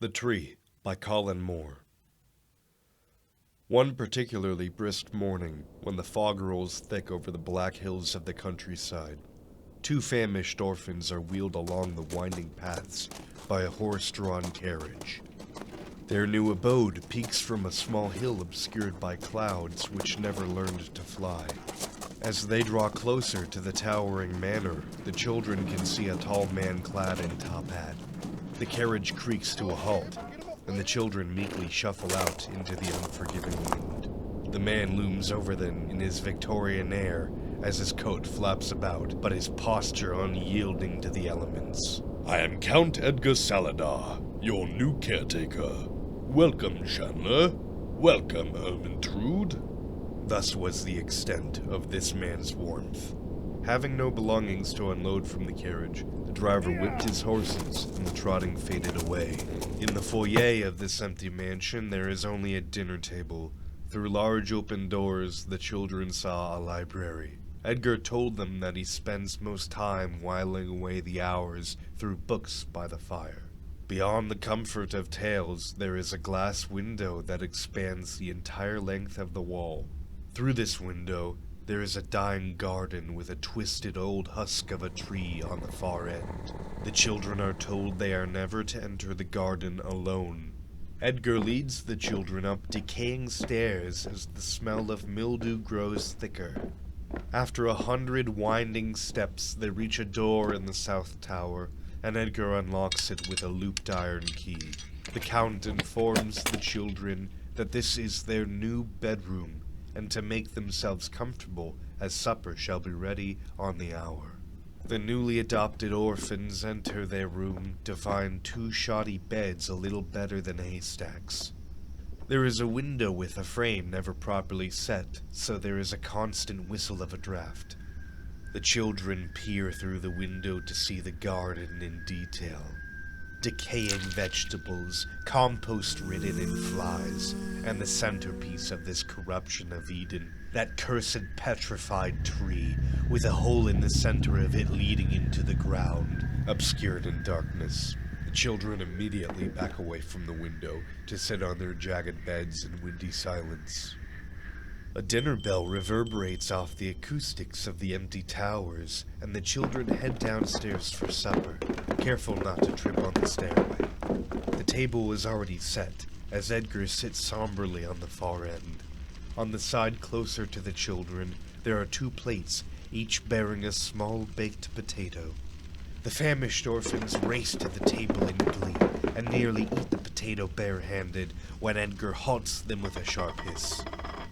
The Tree by Colin Moore. One particularly brisk morning, when the fog rolls thick over the black hills of the countryside, two famished orphans are wheeled along the winding paths by a horse-drawn carriage. Their new abode peaks from a small hill obscured by clouds which never learned to fly. As they draw closer to the towering manor, the children can see a tall man clad in top hat. The carriage creaks to a halt, and the children meekly shuffle out into the unforgiving wind. The man looms over them in his Victorian air as his coat flaps about, but his posture unyielding to the elements. I am Count Edgar Saladar, your new caretaker. Welcome, Chandler. Welcome, Ermintrude. Thus was the extent of this man's warmth. Having no belongings to unload from the carriage, the driver whipped his horses, and the trotting faded away. In the foyer of this empty mansion, there is only a dinner table. Through large open doors, the children saw a library. Edgar told them that he spends most time whiling away the hours through books by the fire. Beyond the comfort of tales, there is a glass window that expands the entire length of the wall. Through this window, there is a dying garden with a twisted old husk of a tree on the far end. The children are told they are never to enter the garden alone. Edgar leads the children up decaying stairs as the smell of mildew grows thicker. After 100 winding steps, they reach a door in the south tower, and Edgar unlocks it with a looped iron key. The Count informs the children that this is their new bedroom, and to make themselves comfortable, as supper shall be ready on the hour. The newly adopted orphans enter their room to find 2 shoddy beds a little better than haystacks. There is a window with a frame never properly set, so there is a constant whistle of a draft. The children peer through the window to see the garden in detail. Decaying vegetables, compost ridden in flies, and the centerpiece of this corruption of Eden, that cursed petrified tree, with a hole in the center of it leading into the ground, obscured in darkness. The children immediately back away from the window to sit on their jagged beds in windy silence. A dinner bell reverberates off the acoustics of the empty towers, and the children head downstairs for supper, careful not to trip on the stairway. The table is already set, as Edgar sits somberly on the far end. On the side closer to the children, there are 2 plates, each bearing a small baked potato. The famished orphans race to the table in glee, and nearly eat the potato barehanded, when Edgar halts them with a sharp hiss.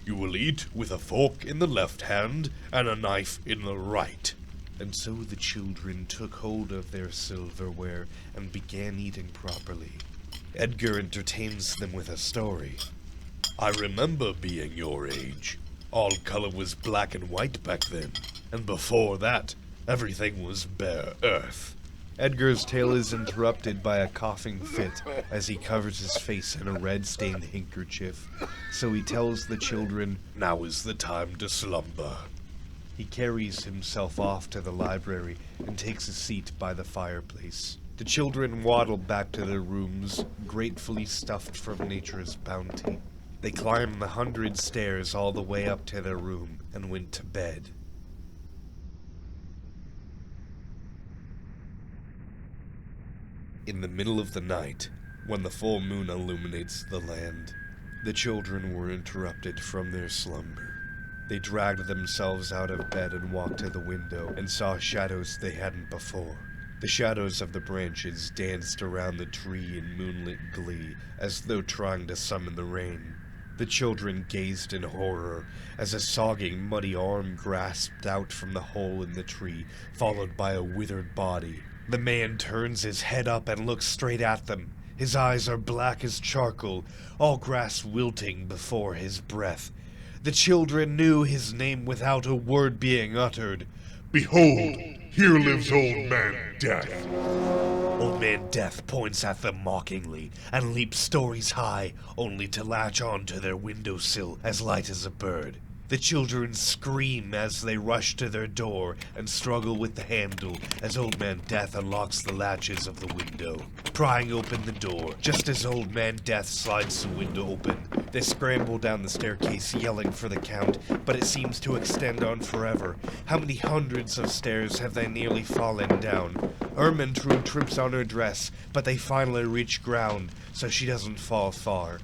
You will eat with a fork in the left hand and a knife in the right. And so the children took hold of their silverware and began eating properly. Edgar entertains them with a story. I remember being your age. All color was black and white back then, and before that, everything was bare earth. Edgar's tale is interrupted by a coughing fit as he covers his face in a red-stained handkerchief, so he tells the children, Now is the time to slumber. He carries himself off to the library and takes a seat by the fireplace. The children waddle back to their rooms, gratefully stuffed from nature's bounty. They climbed the 100 stairs all the way up to their room and went to bed. In the middle of the night, when the full moon illuminates the land, the children were interrupted from their slumber. They dragged themselves out of bed and walked to the window and saw shadows they hadn't before. The shadows of the branches danced around the tree in moonlit glee, as though trying to summon the rain. The children gazed in horror as a sogging, muddy arm grasped out from the hole in the tree, followed by a withered body. The man turns his head up and looks straight at them. His eyes are black as charcoal, all grass wilting before his breath. The children knew his name without a word being uttered. Behold, here lives Old Man Death. Old Man Death points at them mockingly and leaps stories high, only to latch on to their windowsill as light as a bird. The children scream as they rush to their door and struggle with the handle as Old Man Death unlocks the latches of the window, prying open the door. Just as Old Man Death slides the window open, they scramble down the staircase yelling for the Count, but it seems to extend on forever. How many hundreds of stairs have they nearly fallen down? Ermentrude trips on her dress, but they finally reach ground, so she doesn't fall far.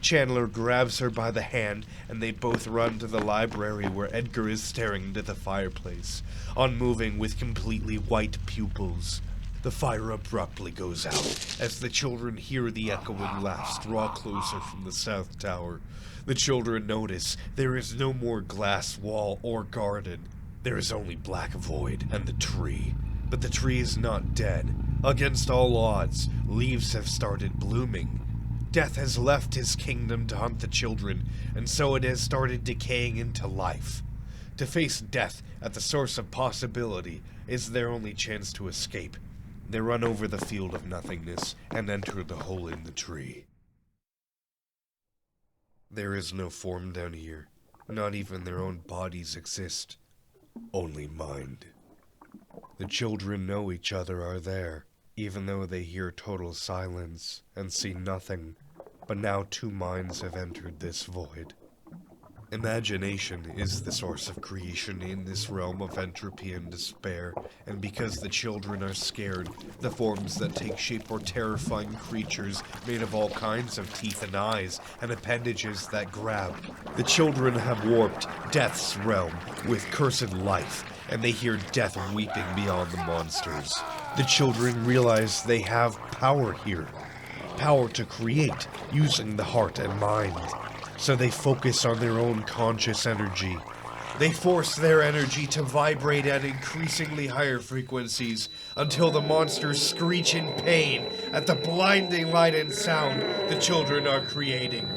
Chandler grabs her by the hand, and they both run to the library where Edgar is staring into the fireplace, unmoving with completely white pupils. The fire abruptly goes out, as the children hear the echoing laughs draw closer from the south tower. The children notice there is no more glass wall or garden. There is only black void and the tree. But the tree is not dead. Against all odds, leaves have started blooming. Death has left his kingdom to hunt the children, and so it has started decaying into life. To face death at the source of possibility is their only chance to escape. They run over the field of nothingness and enter the hole in the tree. There is no form down here. Not even their own bodies exist. Only mind. The children know each other are there, even though they hear total silence and see nothing. But now two minds have entered this void. Imagination is the source of creation in this realm of entropy and despair, and because the children are scared, the forms that take shape are terrifying creatures made of all kinds of teeth and eyes, and appendages that grab. The children have warped Death's realm with cursed life, and they hear Death weeping beyond the monsters. The children realize they have power here. Power to create, using the heart and mind. So they focus on their own conscious energy. They force their energy to vibrate at increasingly higher frequencies until the monsters screech in pain at the blinding light and sound the children are creating.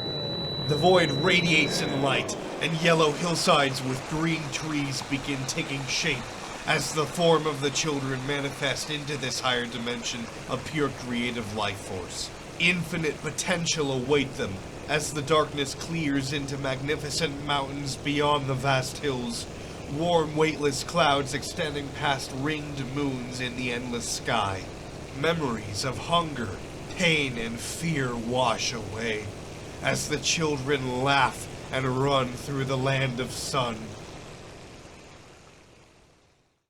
The void radiates in light, and yellow hillsides with green trees begin taking shape as the form of the children manifest into this higher dimension of pure creative life force. Infinite potential await them as the darkness clears into magnificent mountains beyond the vast hills, warm weightless clouds extending past ringed moons in the endless sky. Memories of hunger, pain, and fear wash away as the children laugh and run through the land of sun.